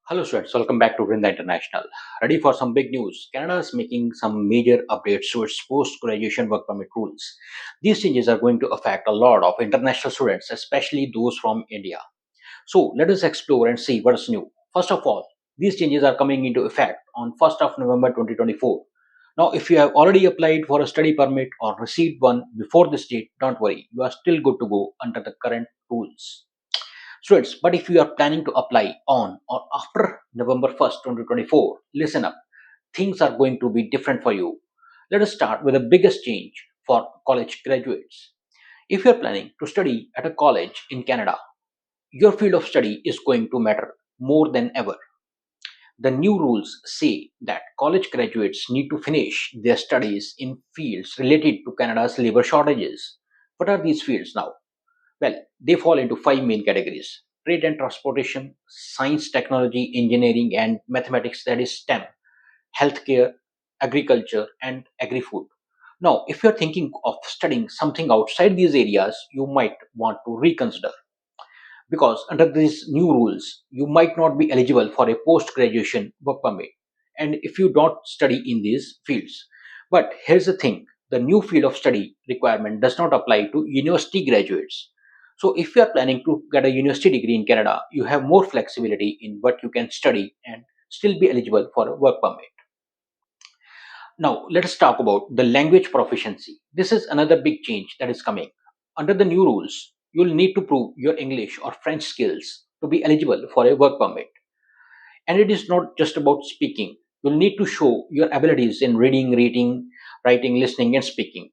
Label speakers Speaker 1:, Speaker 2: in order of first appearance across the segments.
Speaker 1: Hello students, welcome back to Vrinda International. Ready for some big news? Canada is making some major updates to its post-graduation work permit rules. These changes are going to affect a lot of international students, especially those from India. So let us explore and see what's new. First of all, these changes are coming into effect on 1st of November 2024. Now, if you have already applied for a study permit or received one before this date, don't worry, you are still good to go under the current rules. Students, but if you are planning to apply on or after November 1st, 2024, listen up. Things are going to be different for you. Let us start with the biggest change for college graduates. If you are planning to study at a college in Canada, your field of study is going to matter more than ever. The new rules say that college graduates need to finish their studies in fields related to Canada's labor shortages. What are these fields now? Well, they fall into five main categories: trade and transportation, science, technology, engineering, and mathematics, that is STEM, healthcare, agriculture, and agri food. Now, if you're thinking of studying something outside these areas, you might want to reconsider because under these new rules, you might not be eligible for a post graduation work permit. And if you don't study in these fields, but here's the thing, the new field of study requirement does not apply to university graduates. So, if you are planning to get a university degree in Canada, you have more flexibility in what you can study and still be eligible for a work permit. Now, let us talk about the language proficiency. This is another big change that is coming. Under the new rules, you'll need to prove your English or French skills to be eligible for a work permit. And it is not just about speaking. You'll need to show your abilities in reading, writing, listening, and speaking.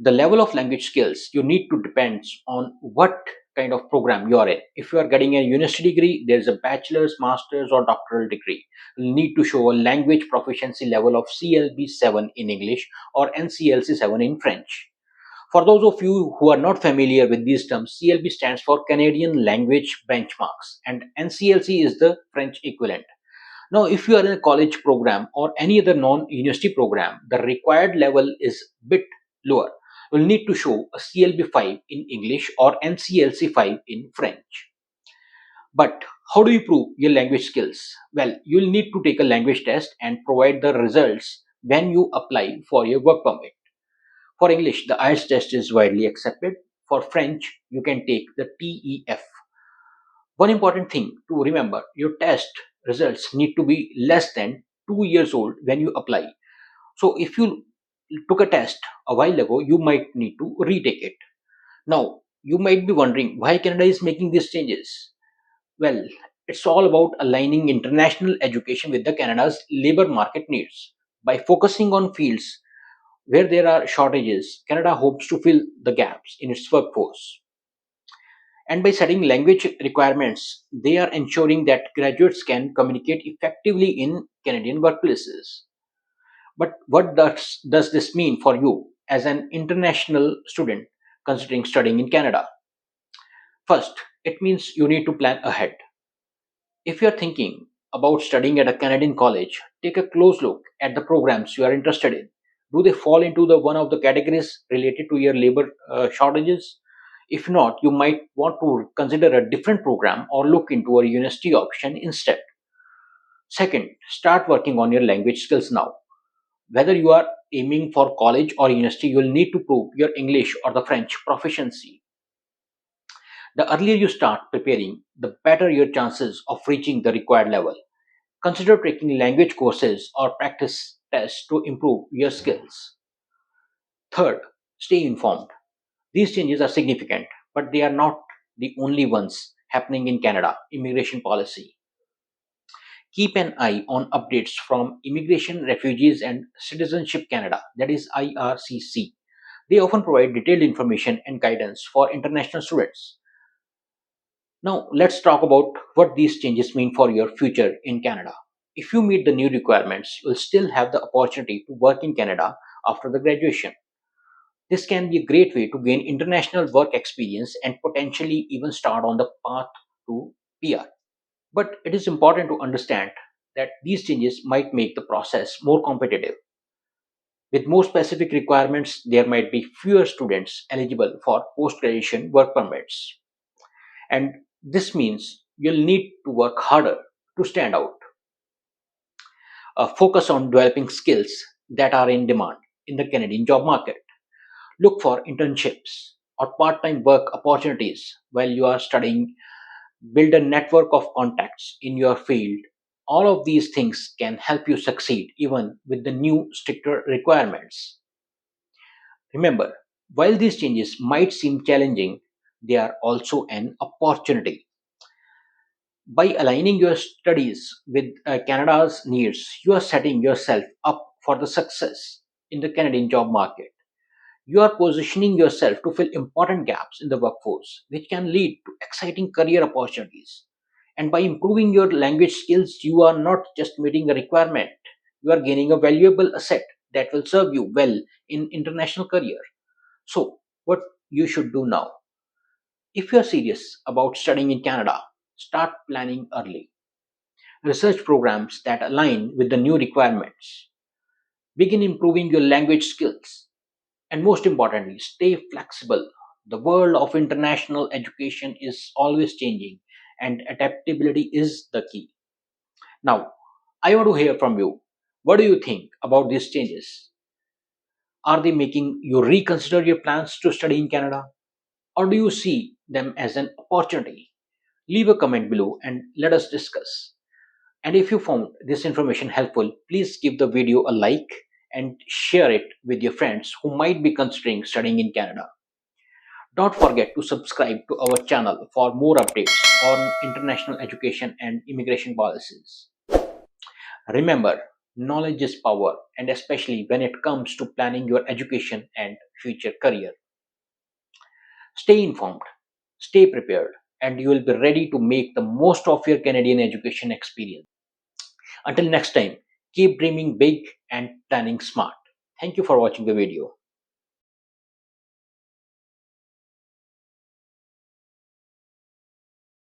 Speaker 1: The level of language skills you need to depends on what kind of program you are in. If you are getting a university degree, there is a bachelor's, master's, or doctoral degree. You need to show a language proficiency level of CLB 7 in English or NCLC 7 in French. For those of you who are not familiar with these terms, CLB stands for Canadian Language Benchmarks and NCLC is the French equivalent. Now, if you are in a college program or any other non-university program, the required level is bit lower. You'll need to show a CLB 5 in English or NCLC 5 in French. But how do you prove your language skills? Well, you'll need to take a language test and provide the results when you apply for your work permit. For English, the IELTS test is widely accepted. For French, you can take the TEF. One important thing to remember, your test results need to be less than 2 years old when you apply. So if you took a test a while ago, you might need to retake it. Now, you might be wondering why Canada is making these changes. Well, it's all about aligning international education with the Canada's labor market needs. By focusing on fields where there are shortages, Canada hopes to fill the gaps in its workforce. And by setting language requirements, they are ensuring that graduates can communicate effectively in Canadian workplaces. But what does this mean for you as an international student considering studying in Canada? First, it means you need to plan ahead. If you're thinking about studying at a Canadian college, take a close look at the programs you are interested in. Do they fall into the one of the categories related to your labor shortages? If not, you might want to consider a different program or look into a university option instead. Second, start working on your language skills now. Whether you are aiming for college or university, you will need to prove your English or the French proficiency. The earlier you start preparing, the better your chances of reaching the required level. Consider taking language courses or practice tests to improve your skills. Third, stay informed. These changes are significant, but they are not the only ones happening in Canada immigration policy. Keep an eye on updates from Immigration, Refugees and Citizenship Canada, that is IRCC. They often provide detailed information and guidance for international students. Now, let's talk about what these changes mean for your future in Canada. If you meet the new requirements, you'll still have the opportunity to work in Canada after the graduation. This can be a great way to gain international work experience and potentially even start on the path to PR. But it is important to understand that these changes might make the process more competitive. With more specific requirements, there might be fewer students eligible for post graduation work permits. And this means you'll need to work harder to stand out. Focus on developing skills that are in demand in the Canadian job market. Look for internships or part time work opportunities while you are studying. Build a network of contacts in your field. All of these things can help you succeed even with the new stricter requirements. Remember, while these changes might seem challenging, they are also an opportunity. By aligning your studies with Canada's needs, you are setting yourself up for the success in the Canadian job market. You are positioning yourself to fill important gaps in the workforce, which can lead to exciting career opportunities. And by improving your language skills, you are not just meeting a requirement, you are gaining a valuable asset that will serve you well in international career. So, what you should do now? If you are serious about studying in Canada, start planning early. Research programs that align with the new requirements. Begin improving your language skills. And most importantly, stay flexible. The world of international education is always changing, and adaptability is the key. Now, I want to hear from you. What do you think about these changes? Are they making you reconsider your plans to study in Canada? Or do you see them as an opportunity? Leave a comment below and let us discuss. And if you found this information helpful, please give the video a like and share it with your friends who might be considering studying in Canada. Don't forget to subscribe to our channel for more updates on international education and immigration policies. Remember, knowledge is power, and especially when it comes to planning your education and future career. Stay informed, stay prepared, and you will be ready to make the most of your Canadian education experience. Until next time, keep dreaming big and planning smart. Thank you for watching the video.